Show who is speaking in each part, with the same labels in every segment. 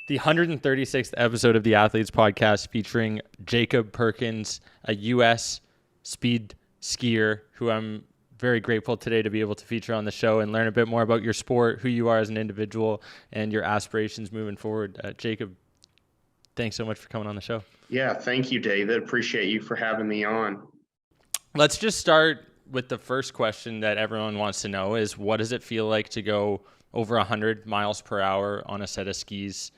Speaker 1: the 136th episode of the Athletes Podcast featuring Jacob Perkins, a U.S. speed skier who I'm very grateful today to be able to feature on the show and learn a bit more about your sport, who you are as an individual, and your aspirations moving forward. Jacob, thanks so much for coming on the show.
Speaker 2: Yeah, thank you, David. Appreciate you for having me on.
Speaker 1: Let's just start with the first question that everyone wants to know is, what does it feel like to go over 100 miles per hour on a set of skis?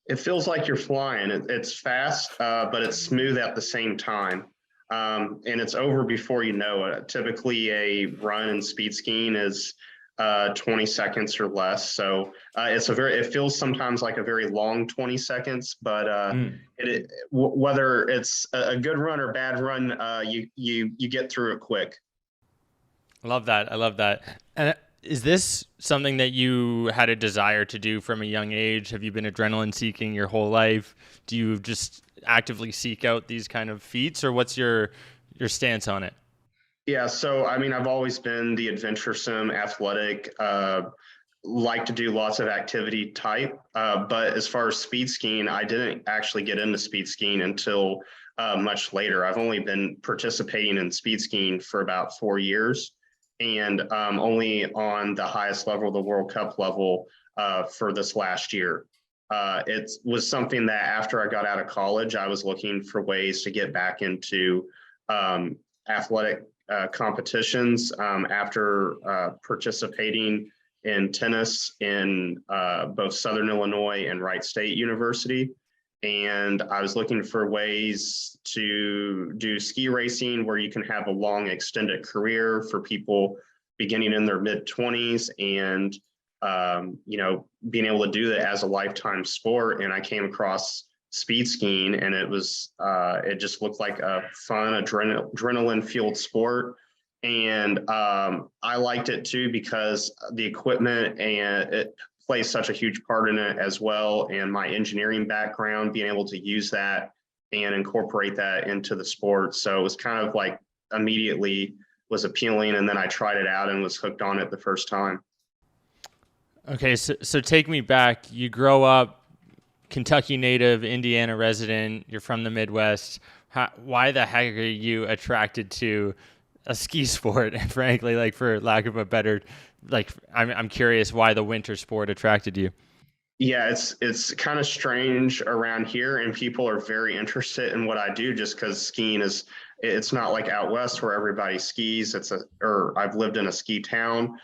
Speaker 2: It feels like you're flying. It's fast, but it's smooth at the same time. And it's over before you know it. Typically, a run in speed skiing is 20 seconds or less. So it feels sometimes like a very long 20 seconds, but whether it's a good run or bad run, you get through it quick.
Speaker 1: I love that. And is this something that you had a desire to do from a young age? Have you been adrenaline seeking your whole life? Do you just actively seek out these kind of feats, or what's your stance on it?
Speaker 2: Yeah, so I mean, I've always been the adventuresome, athletic, like to do lots of activity type. But as far as speed skiing, I didn't actually get into speed skiing until much later. I've only been participating in speed skiing for about 4 years, and only on the highest level, the World Cup level, for this last year. It was something that after I got out of college, I was looking for ways to get back into athletic competitions after participating in tennis in both Southern Illinois and Wright State University. And I was looking for ways to do ski racing where you can have a long extended career for people beginning in their mid-20s and, being able to do that as a lifetime sport. And I came across speed skiing, and it just looked like a fun adrenaline fueled sport. And I liked it too because the equipment and it plays such a huge part in it as well. And my engineering background, being able to use that and incorporate that into the sport. So it was kind of like immediately was appealing. And then I tried it out and was hooked on it the first time.
Speaker 1: Okay. So take me back. You grow up Kentucky native, Indiana resident. You're from the Midwest. Why the heck are you attracted to a ski sport? And frankly, like, for lack of a better, like, I'm curious why the winter sport attracted you.
Speaker 2: Yeah, it's kind of strange around here, and people are very interested in what I do just because skiing it's not like out west where everybody skis. Or I've lived in a ski town.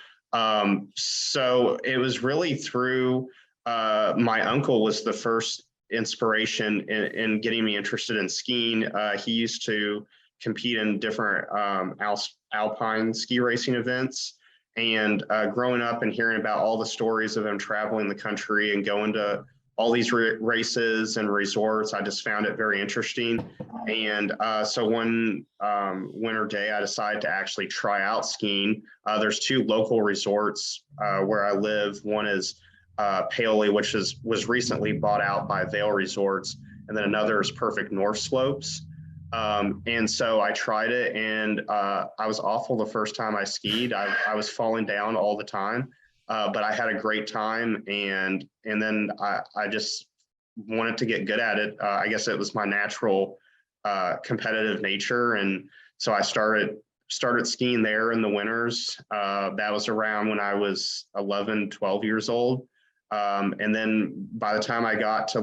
Speaker 2: So it was really through my uncle was the first inspiration in getting me interested in skiing. He used to compete in different alpine ski racing events. And growing up and hearing about all the stories of him traveling the country and going to all these races and resorts, I just found it very interesting. And so one winter day, I decided to actually try out skiing. There's 2 local resorts where I live. One is Paoli, which was recently bought out by Vail Resorts, and then another is Perfect North Slopes. And so I tried it, and I was awful the first time I skied. I was falling down all the time, but I had a great time, and then I just wanted to get good at it. I guess it was my natural competitive nature, and so I started skiing there in the winters. That was around when I was 11, 12 years old. And then by the time I got to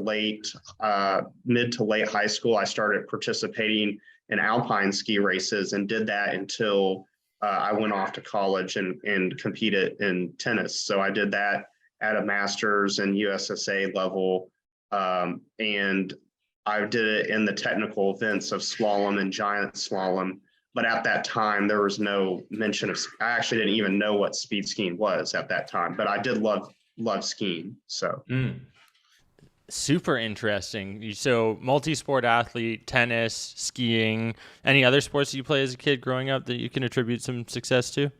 Speaker 2: mid to late high school, I started participating in alpine ski races and did that until I went off to college and competed in tennis. So I did that at a master's and USSA level. And I did it in the technical events of slalom and giant slalom. But at that time, there was no mention I actually didn't even know what speed skiing was at that time, but I did love skiing. So
Speaker 1: Super interesting. So multi-sport athlete, tennis, skiing. Any other sports you play as a kid growing up that you can attribute some success to?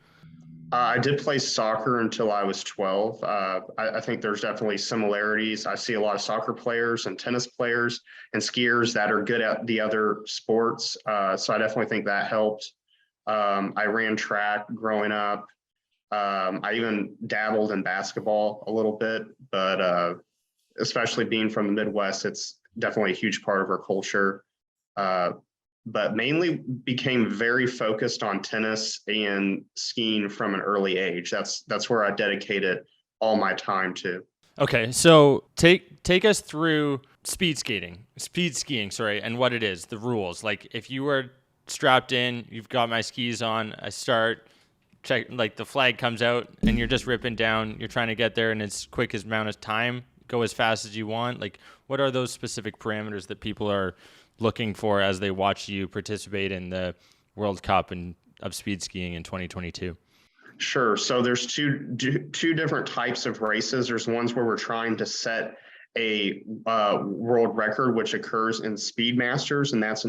Speaker 2: I did play soccer until I was 12. I think there's definitely similarities. I see a lot of soccer players and tennis players and skiers that are good at the other sports. So I definitely think that helped. I ran track growing up. I even dabbled in basketball a little bit, but especially being from the Midwest, it's definitely a huge part of our culture. But mainly became very focused on tennis and skiing from an early age. That's where I dedicated all my time to.
Speaker 1: Okay, so take us through speed skiing, sorry, and what it is, the rules. Like if you were strapped in, you've got my skis on, I start, check, like the flag comes out and you're just ripping down, you're trying to get there in as quick as amount of time, go as fast as you want. Like what are those specific parameters that people are looking for as they watch you participate in the World Cup of speed skiing in 2022?
Speaker 2: Sure. So there's two different types of races. There's ones where we're trying to set a world record, which occurs in Speedmasters, and that's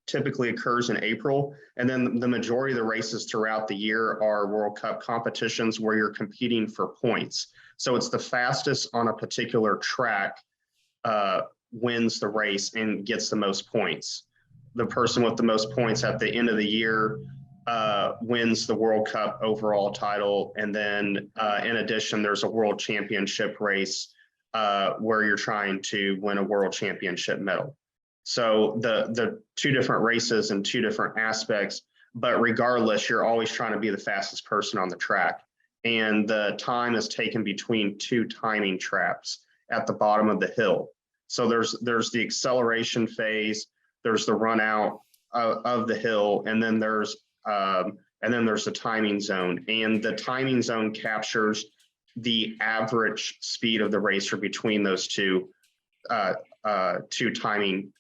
Speaker 2: typically occurs in April. And then the majority of the races throughout the year are World Cup competitions where you're competing for points. So it's the fastest on a particular track wins the race and gets the most points. The person with the most points at the end of the year wins the World Cup overall title. And then in addition, there's a world championship race where you're trying to win a world championship medal. So the two different races and two different aspects, but regardless, you're always trying to be the fastest person on the track. And the time is taken between two timing traps at the bottom of the hill. So there's the acceleration phase, there's the run out of the hill, and then there's the timing zone. And the timing zone captures the average speed of the racer between those two timing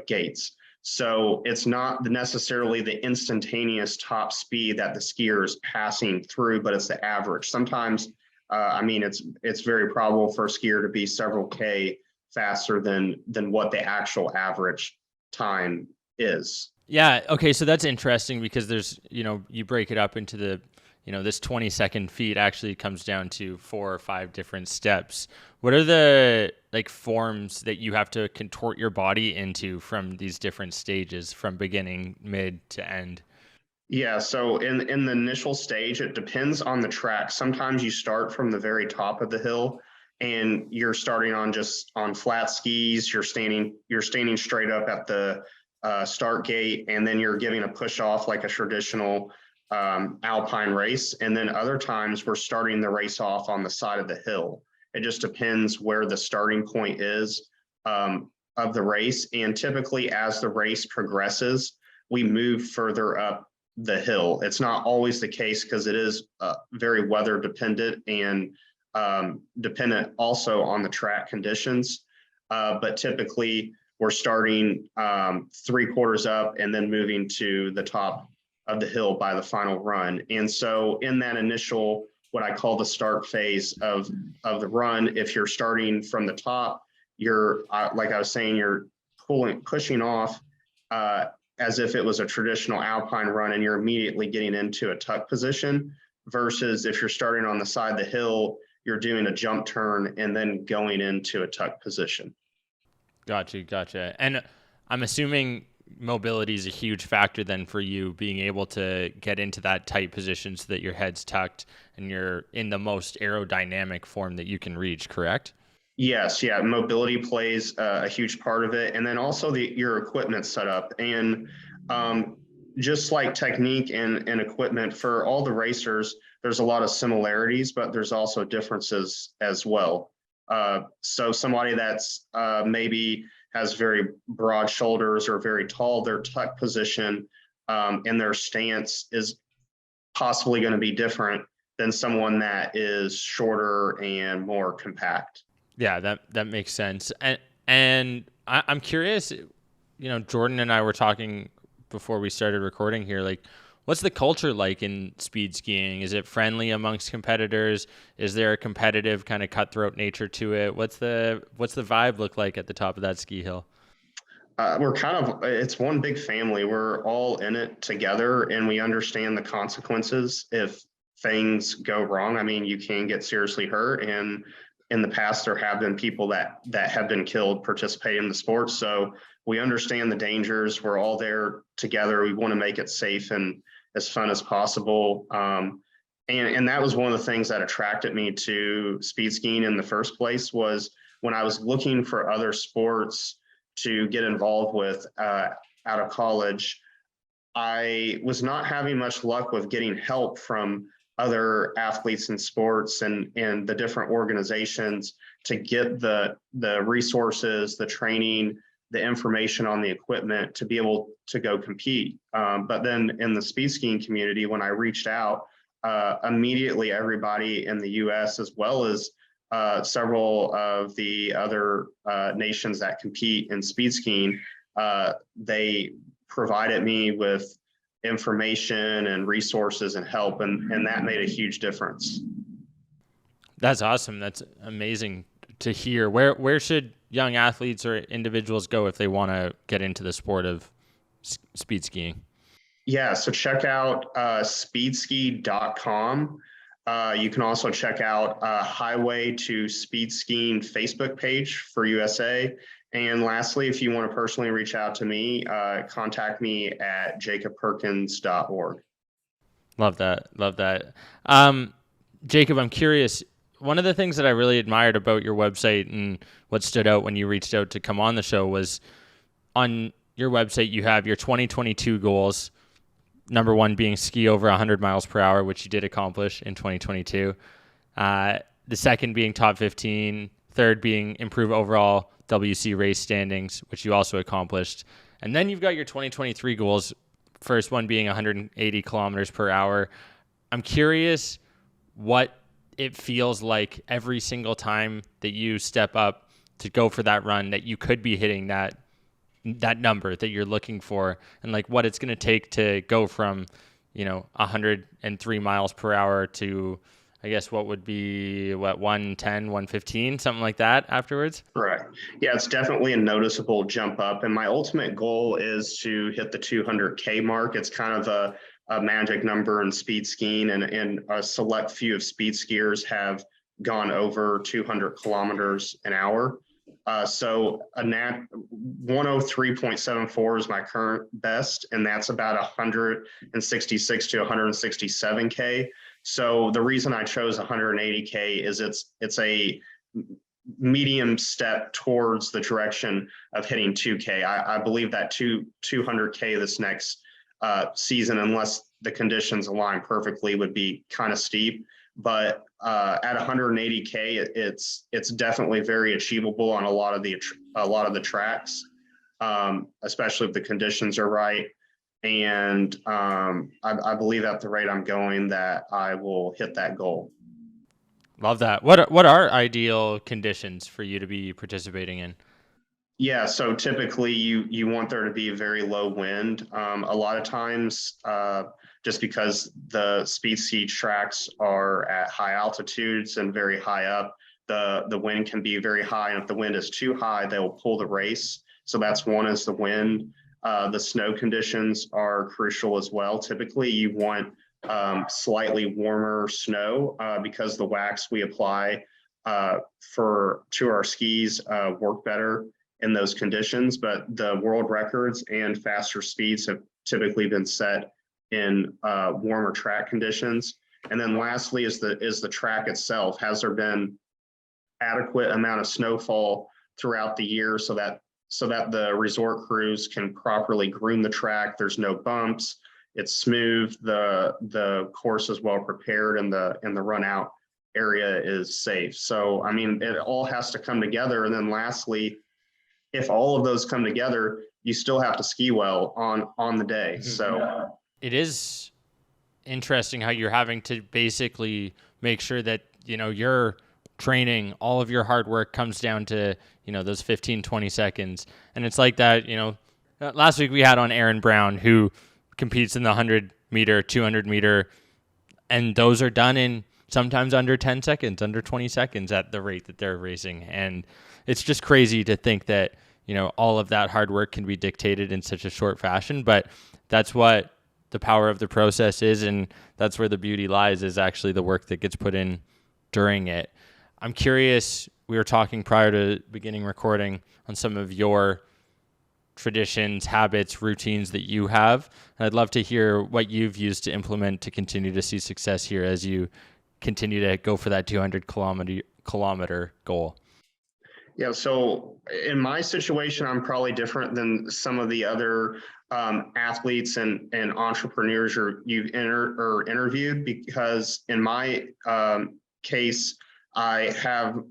Speaker 2: gates. So it's not necessarily the instantaneous top speed that the skier is passing through, but it's the average. Sometimes, it's very probable for a skier to be several K faster than what the actual average time is.
Speaker 1: Yeah. Okay. So that's interesting because there's, you break it up into this 20-second feat actually comes down to 4 or 5 different steps. What are the forms that you have to contort your body into from these different stages from beginning, mid to end?
Speaker 2: Yeah, so in the initial stage, it depends on the track. Sometimes you start from the very top of the hill and you're starting on flat skis. You're standing straight up at the start gate, and then you're giving a push off like a traditional alpine race. And then other times we're starting the race off on the side of the hill. It just depends where the starting point is of the race. And typically as the race progresses, we move further up the hill. It's not always the case because it is very weather dependent and dependent also on the track conditions. But typically we're starting 3/4 up and then moving to the top of the hill by the final run. And so in that initial, what I call the start phase of the run, if you're starting from the top, you're like I was saying, you're pushing off as if it was a traditional alpine run, and you're immediately getting into a tuck position, versus if you're starting on the side of the hill, you're doing a jump turn and then going into a tuck position.
Speaker 1: Gotcha. And I'm assuming mobility is a huge factor then for you, being able to get into that tight position so that your head's tucked and you're in the most aerodynamic form that you can reach, correct?
Speaker 2: Yes, yeah, mobility plays a huge part of it, and then also your equipment setup. And just like technique and equipment for all the racers, there's a lot of similarities, but there's also differences as well. So somebody that's maybe has very broad shoulders or very tall, their tuck position and their stance is possibly going to be different than someone that is shorter and more compact.
Speaker 1: Yeah, that makes sense. And I'm curious, Jordan and I were talking before we started recording here, like, what's the culture like in speed skiing? Is it friendly amongst competitors? Is there a competitive kind of cutthroat nature to it? What's the vibe look like at the top of that ski hill?
Speaker 2: It's one big family. We're all in it together, and we understand the consequences if things go wrong. I mean, you can get seriously hurt, and in the past, there have been people that have been killed participating in the sport. So we understand the dangers. We're all there together. We want to make it safe and as fun as possible. And that was one of the things that attracted me to speed skiing in the first place, was when I was looking for other sports to get involved with out of college, I was not having much luck with getting help from other athletes in sports and the different organizations to get the resources, the training, the information on the equipment to be able to go compete. But then in the speed skiing community, when I reached out, immediately everybody in the US, as well as several of the other nations that compete in speed skiing, they provided me with information and resources and help, and that made a huge difference.
Speaker 1: That's awesome. That's amazing to hear. Where should young athletes or individuals go if they want to get into the sport of speed skiing?
Speaker 2: Yeah, so check out speedski.com. You can also check out Highway to Speed Skiing Facebook page for USA. And lastly, if you want to personally reach out to me, contact me at jacobperkins.org.
Speaker 1: Love that. Love that. Jacob, I'm curious. One of the things that I really admired about your website and what stood out when you reached out to come on the show was on your website, you have your 2022 goals. Number one being ski over 100 miles per hour, which you did accomplish in 2022. The second being top 15. Third being improve overall WC race standings, which you also accomplished. And then you've got your 2023 goals. First one being 180 kilometers per hour. I'm curious what it feels like every single time that you step up to go for that run, that you could be hitting that number that you're looking for, and like what it's going to take to go from 103 miles per hour to, I guess, what would be 110, 115, something like that afterwards.
Speaker 2: Right. Yeah, it's definitely a noticeable jump up, and my ultimate goal is to hit the 200K mark. It's kind of a magic number in speed skiing, and a select few of speed skiers have gone over 200 kilometers an hour. So a 103.74 is my current best, and that's about 166 to 167K. So the reason I chose 180K is it's a medium step towards the direction of hitting 2K. I believe that 200K this next season, unless the conditions align perfectly, would be kind of steep. But at 180K, it's definitely very achievable on a lot of the tracks, especially if the conditions are right. And I believe at the rate I'm going that I will hit that goal.
Speaker 1: Love that. What are ideal conditions for you to be participating in?
Speaker 2: Yeah, so typically you want there to be a very low wind. A lot of times, just because the speed ski tracks are at high altitudes and very high up, the wind can be very high. And if the wind is too high, they will pull the race. So that's one, is the wind. The snow conditions are crucial as well. Typically, you want slightly warmer snow because the wax we apply to our skis work better in those conditions. But the world records and faster speeds have typically been set in warmer track conditions. And then lastly is the track itself. Has there been adequate amount of snowfall throughout the year so that the resort crews can properly groom the track? There's no bumps, it's smooth, the course is well prepared, and the run out area is safe. So I mean, it all has to come together. And then lastly, if all of those come together, you still have to ski well on the day. So
Speaker 1: it is interesting how you're having to basically make sure that your training, all of your hard work comes down to those 15-20 seconds. And it's like that. Last week we had on Aaron Brown, who competes in the 100 meter, 200 meter, and those are done in sometimes under 10 seconds, under 20 seconds at the rate that they're racing. And it's just crazy to think that, all of that hard work can be dictated in such a short fashion, but that's what the power of the process is. And that's where the beauty lies, is actually the work that gets put in during it. I'm curious, we were talking prior to beginning recording on some of your traditions, habits, routines that you have. And I'd love to hear what you've used to implement to continue to see success here as you continue to go for that 200 kilometer goal.
Speaker 2: Yeah, so in my situation, I'm probably different than some of the other athletes and entrepreneurs you've interviewed, because in my case, I have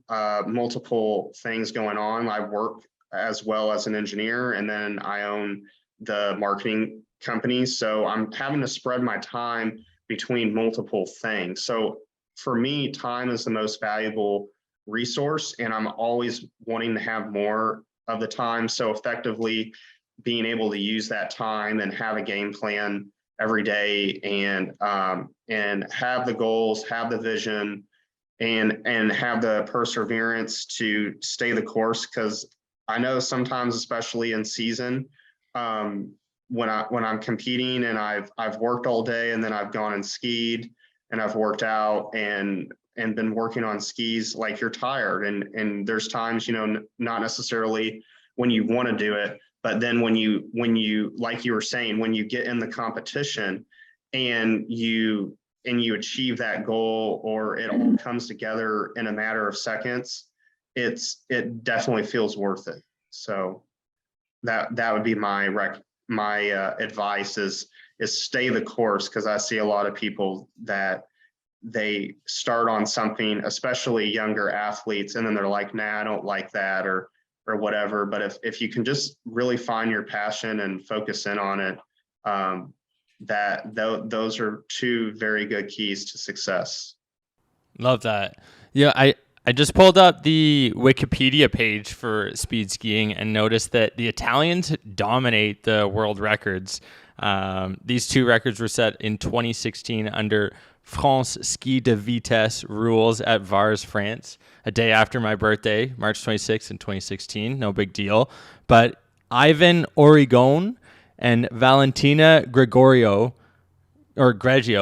Speaker 2: multiple things going on. I work as well as an engineer, and then I own the marketing company. So I'm having to spread my time between multiple things. So for me, time is the most valuable resource, and I'm always wanting to have more of the time. So effectively being able to use that time and have a game plan every day, and have the goals, have the vision, and have the perseverance to stay the course. Because I know sometimes, especially in season, when I'm competing and I've worked all day, and then I've gone and skied, and I've worked out and been working on skis, like, you're tired, and there's times, not necessarily when you want to do it, but then when you like you were saying, when you get in the competition and you achieve that goal, or it all comes together in a matter of seconds, it definitely feels worth it. So that would be my advice is stay the course, because I see a lot of people that they start on something, especially younger athletes, and then they're like, nah, I don't like that, or whatever. But if you can just really find your passion and focus in on it, those are two very good keys to success.
Speaker 1: Love that. Yeah, I just pulled up the Wikipedia page for speed skiing and noticed that the Italians dominate the world records. These two records were set in 2016 under France Ski de Vitesse rules at Vars, France, a day after my birthday, March 26th in 2016. No big deal. But Ivan Origon and Valentina Greggio,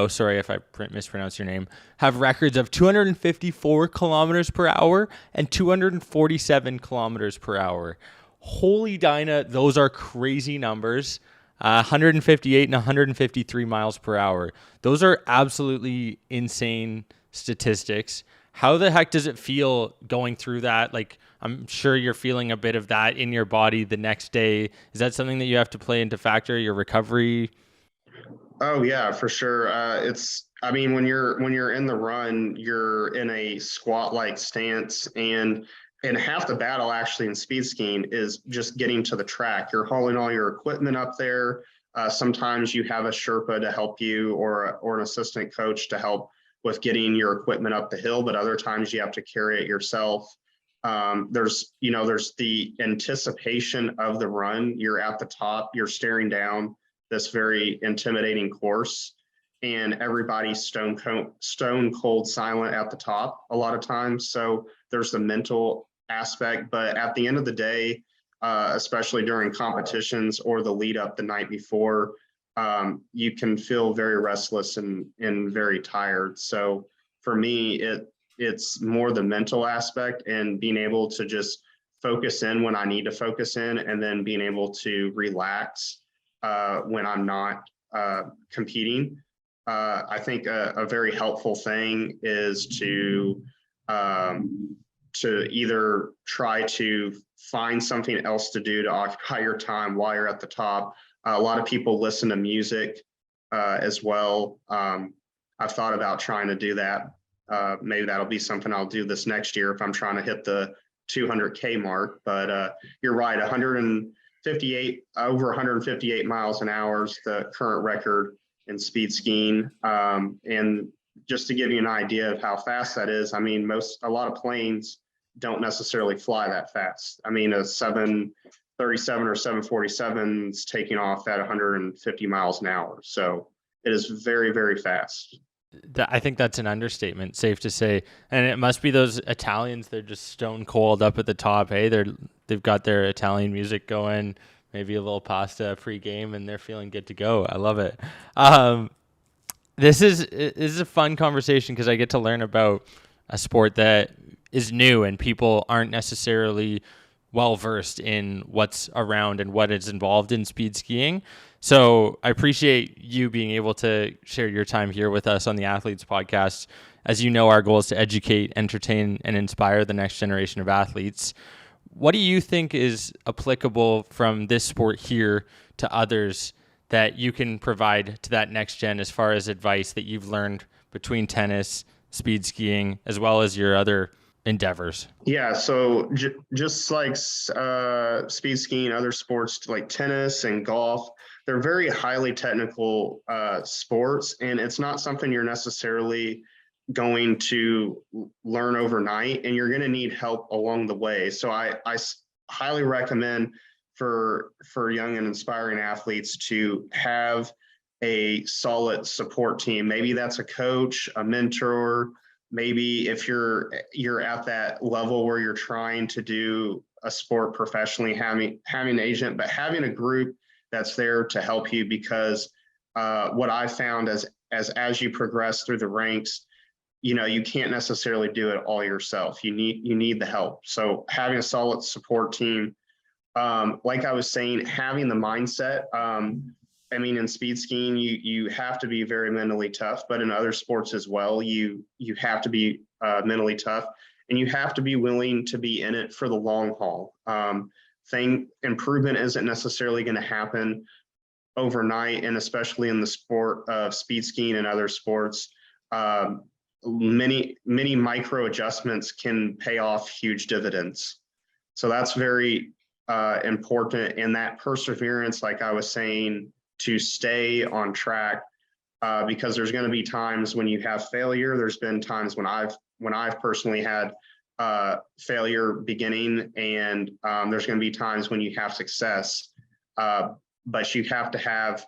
Speaker 1: sorry if I mispronounce your name, have records of 254 kilometers per hour and 247 kilometers per hour. Holy Dinah, those are crazy numbers. 158 and 153 miles per hour. Those are absolutely insane statistics. How the heck does it feel going through that? Like, I'm sure you're feeling a bit of that in your body the next day. Is that something that you have to play into factor, your recovery?
Speaker 2: Oh yeah, for sure. When you're in the run, you're in a squat-like stance, and half the battle actually in speed skiing is just getting to the track. You're hauling all your equipment up there. Sometimes you have a Sherpa to help you, or an assistant coach to help with getting your equipment up the hill, but other times you have to carry it yourself. There's the anticipation of the run. You're at the top, you're staring down this very intimidating course, and everybody's stone cold silent at the top a lot of times. So there's the mental aspect, but at the end of the day, especially during competitions or the lead up the night before, you can feel very restless and very tired. So for me, it's more the mental aspect, and being able to just focus in when I need to focus in, and then being able to relax when I'm not competing. I think a very helpful thing is to either try to find something else to do to occupy your time while you're at the top. A lot of people listen to music as well. I've thought about trying to do that. Maybe that'll be something I'll do this next year if I'm trying to hit the 200K mark. But you're right, over 158 miles an hour is the current record in speed skiing. And just to give you an idea of how fast that is, a lot of planes don't necessarily fly that fast. A 737 or 747 is taking off at 150 miles an hour. So it is very, very fast.
Speaker 1: I think that's an understatement, safe to say. And it must be those Italians. They're just stone cold up at the top. Hey, they've got their Italian music going, maybe a little pasta pre-game, and they're feeling good to go. I love it. This is a fun conversation because I get to learn about a sport that is new and people aren't necessarily well versed in what's around and what is involved in speed skiing. So I appreciate you being able to share your time here with us on the Athletes Podcast. As you know, our goal is to educate, entertain, and inspire the next generation of athletes. What do you think is applicable from this sport here to others that you can provide to that next gen as far as advice that you've learned between tennis, speed skiing, as well as your other endeavors?
Speaker 2: Yeah, so just like speed skiing, other sports like tennis and golf, they're very highly technical sports, and it's not something you're necessarily going to learn overnight, and you're going to need help along the way. So I highly recommend for young and inspiring athletes to have a solid support team. Maybe that's a coach, a mentor. Maybe if you're at that level where you're trying to do a sport professionally, having an agent, but having a group that's there to help you, because what I found as you progress through the ranks, you can't necessarily do it all yourself. You need the help. So having a solid support team, like I was saying, having the mindset. In speed skiing, you have to be very mentally tough, but in other sports as well, you have to be mentally tough, and you have to be willing to be in it for the long haul. Improvement isn't necessarily going to happen overnight, and especially in the sport of speed skiing and other sports, many micro adjustments can pay off huge dividends. So that's very important, and that perseverance, like I was saying, to stay on track, because there's going to be times when you have failure. There's been times when I've personally had failure beginning, and there's going to be times when you have success, but you have to have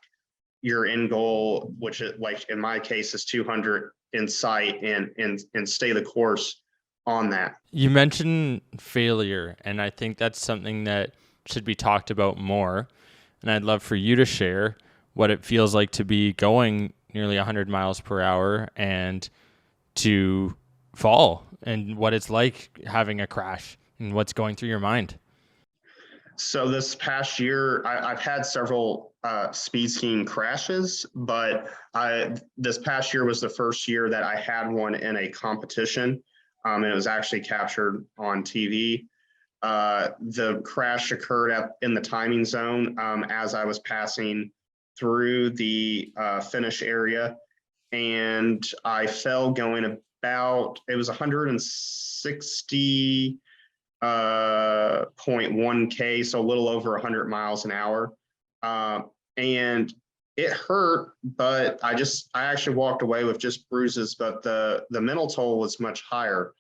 Speaker 2: your end goal, which like in my case is 200 in sight, and stay the course on that.
Speaker 1: You mentioned failure, and I think that's something that should be talked about more. And I'd love for you to share what it feels like to be going nearly 100 miles per hour and to fall, and what it's like having a crash and what's going through your mind.
Speaker 2: So this past year, I've had several speed skiing crashes, but this past year was the first year that I had one in a competition, and it was actually captured on TV. The crash occurred in the timing zone as I was passing through the finish area, and I fell going it was 160 0.1K, so a little over 100 miles an hour. And it hurt, but I actually walked away with just bruises, but the mental toll was much higher.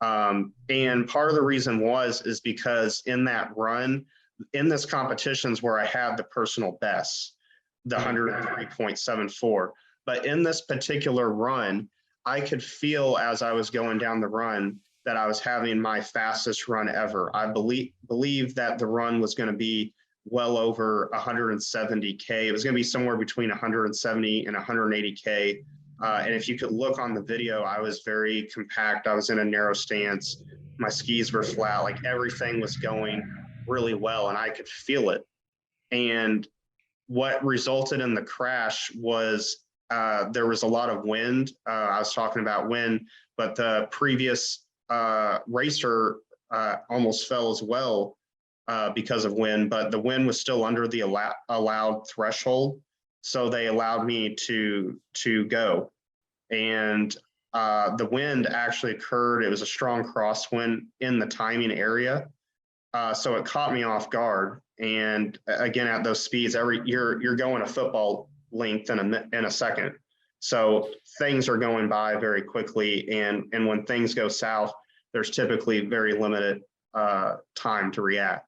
Speaker 2: And part of the reason is because in that run, in this competitions where I had the personal best, the 103.74, but in this particular run, I could feel as I was going down the run that I was having my fastest run ever. I believe that the run was going to be well over 170K. It was going to be somewhere between 170 and 180K. And if you could look on the video, I was very compact. I was in a narrow stance. My skis were flat. Like everything was going really well, and I could feel it. And what resulted in the crash was there was a lot of wind. I was talking about wind, but the previous racer almost fell as well because of wind, but the wind was still under the allowed threshold. So they allowed me to go. And the wind actually occurred. It was a strong crosswind in the timing area. So it caught me off guard. And again, at those speeds, you're going a football length in a second. So things are going by very quickly. And when things go south, there's typically very limited time to react.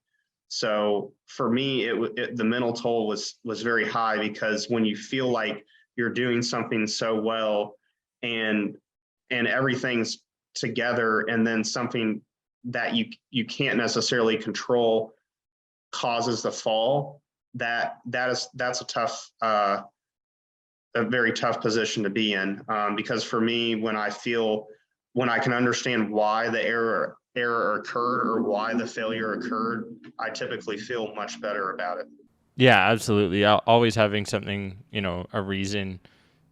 Speaker 2: So for me, the mental toll was very high, because when you feel like you're doing something so well and everything's together, and then something that you can't necessarily control causes the fall, that's a very tough position to be in, because for me, when I can understand why the error error occurred or why the failure occurred, I typically feel much better about it.
Speaker 1: Yeah, absolutely. Always having something, a reason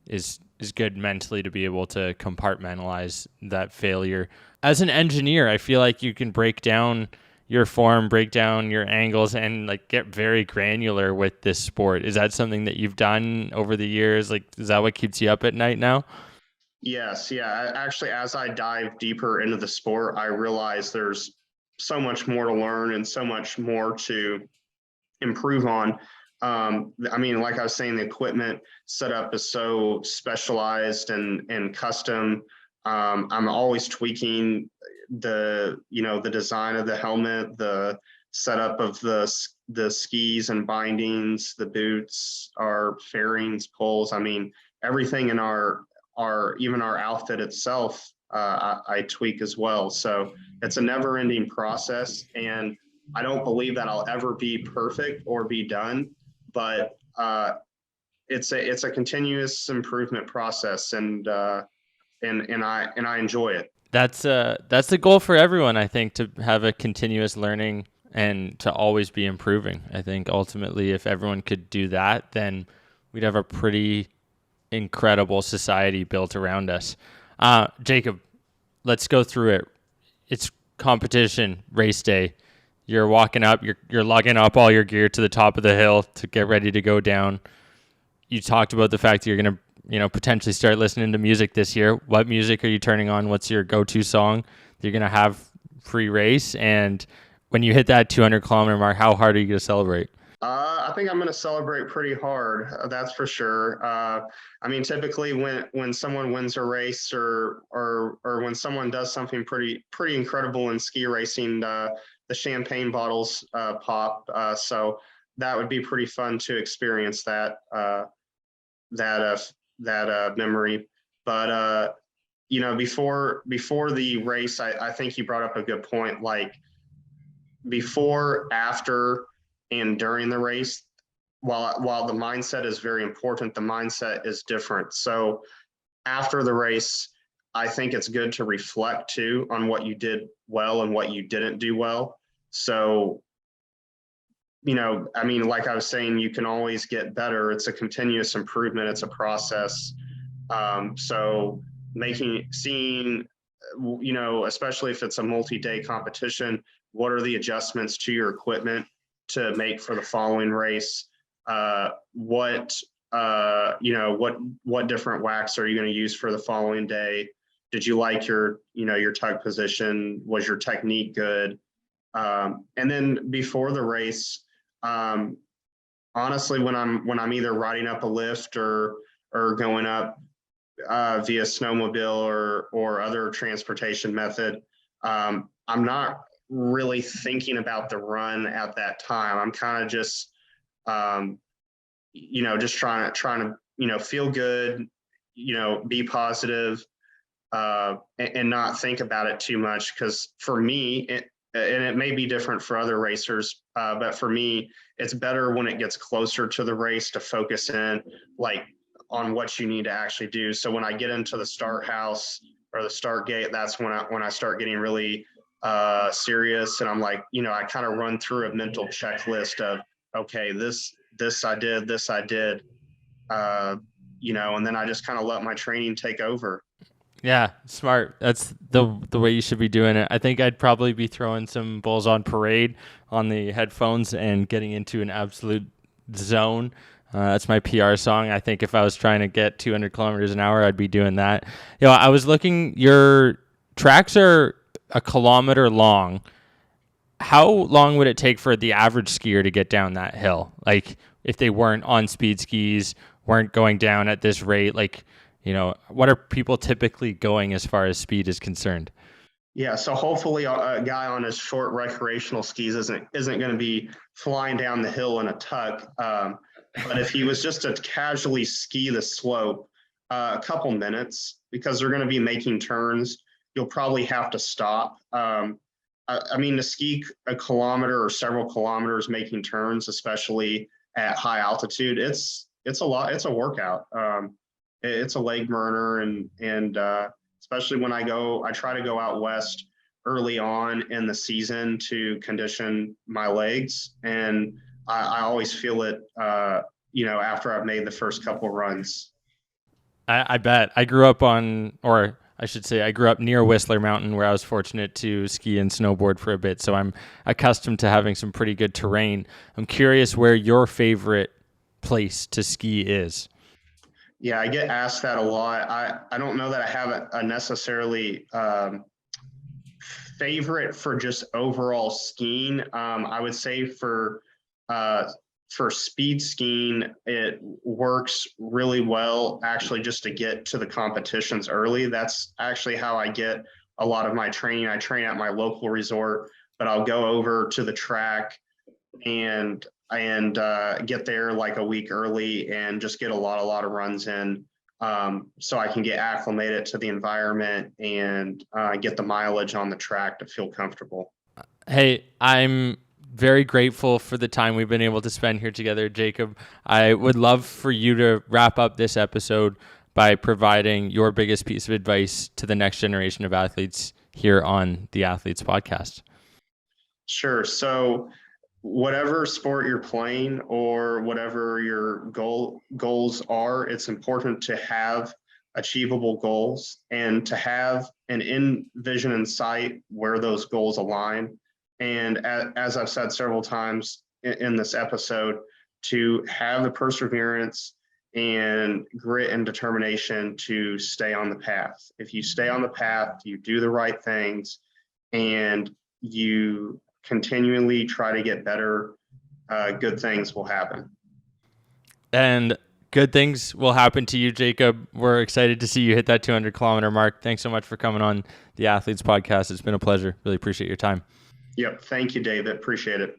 Speaker 1: is good mentally to be able to compartmentalize that failure. As an engineer, I feel like you can break down your form, break down your angles, and like get very granular with this sport. Is that something that you've done over the years? Like, is that what keeps you up at night now?
Speaker 2: Yes, yeah. Actually, as I dive deeper into the sport, I realize there's so much more to learn and so much more to improve on. I mean, like I was saying, the equipment setup is so specialized and custom. I'm always tweaking the design of the helmet, the setup of the skis and bindings, the boots, our fairings, poles. I mean, everything in our even our outfit itself, I tweak as well. So it's a never ending process, and I don't believe that I'll ever be perfect or be done, but it's a continuous improvement process, and I enjoy it.
Speaker 1: That's the goal for everyone, I think, to have a continuous learning and to always be improving. I think ultimately, if everyone could do that, then we'd have a pretty incredible society built around us. Jacob, let's go through it. It's competition, race day. You're walking up, you're lugging up all your gear to the top of the hill to get ready to go down. You talked about the fact that you're going to, potentially start listening to music this year. What music are you turning on? What's your go-to song that you're going to have pre-race? And when you hit that 200-kilometer mark, how hard are you going to celebrate?
Speaker 2: I think I'm going to celebrate pretty hard. That's for sure. I mean, typically when someone wins a race or when someone does something pretty incredible in ski racing, the champagne bottles pop. So that would be pretty fun to experience that memory. But before the race, I think you brought up a good point. Like before, after, and during the race, while the mindset is very important, the mindset is different. So after the race, I think it's good to reflect too on what you did well and what you didn't do well. So, I mean, like I was saying, you can always get better. It's a continuous improvement. It's a process. So seeing, especially if it's a multi-day competition, what are the adjustments to your equipment to make for the following race? What different wax are you going to use for the following day? Did you like your tug position? Was your technique good? And then before the race, honestly, when I'm either riding up a lift or going up via snowmobile or other transportation method, I'm not really thinking about the run at that time. I'm kind of just just trying to feel good, be positive, and not think about it too much. Because for me, and it may be different for other racers, but for me, it's better when it gets closer to the race to focus in like on what you need to actually do. So when I get into the start house or the start gate, that's when I start getting really serious, and I'm like, I kind of run through a mental checklist of, okay, this I did, and then I just kind of let my training take over.
Speaker 1: Yeah, smart. That's the way you should be doing it. I think I'd probably be throwing some Bulls on Parade on the headphones and getting into an absolute zone. That's my PR song. I think if I was trying to get 200 kilometers an hour, I'd be doing that. I was looking, your tracks are a kilometer long. How long would it take for the average skier to get down that hill? Like if they weren't on speed skis, weren't going down at this rate, like, what are people typically going as far as speed is concerned?
Speaker 2: Yeah, so hopefully a guy on his short recreational skis isn't going to be flying down the hill in a tuck. But if he was just to casually ski the slope, a couple minutes, because they're going to be making turns, you'll probably have to stop. I mean, to ski a kilometer or several kilometers making turns, especially at high altitude, it's a lot. It's a workout. It's a leg burner, and especially when I try to go out west early on in the season to condition my legs. And I always feel it, after I've made the first couple runs.
Speaker 1: I bet. I grew up I grew up near Whistler Mountain, where I was fortunate to ski and snowboard for a bit. So I'm accustomed to having some pretty good terrain. I'm curious where your favorite place to ski is.
Speaker 2: Yeah, I get asked that a lot. I don't know that I have a necessarily favorite for just overall skiing. I would say for speed skiing, it works really well actually just to get to the competitions early. That's actually how I get a lot of my training. I train at my local resort, but I'll go over to the track and get there like a week early and just get a lot of runs in, so I can get acclimated to the environment and get the mileage on the track to feel comfortable.
Speaker 1: Hey, I'm very grateful for the time we've been able to spend here together, Jacob. I would love for you to wrap up this episode by providing your biggest piece of advice to the next generation of athletes here on the Athletes Podcast.
Speaker 2: Sure. So whatever sport you're playing or whatever your goals are, it's important to have achievable goals and to have an end vision in sight where those goals align. And as I've said several times in this episode, to have the perseverance and grit and determination to stay on the path. If you stay on the path, you do the right things, and you continually try to get better, good things will happen.
Speaker 1: And good things will happen to you, Jacob. We're excited to see you hit that 200-kilometer mark. Thanks so much for coming on the Athletes Podcast. It's been a pleasure. Really appreciate your time.
Speaker 2: Yep. Thank you, David. Appreciate it.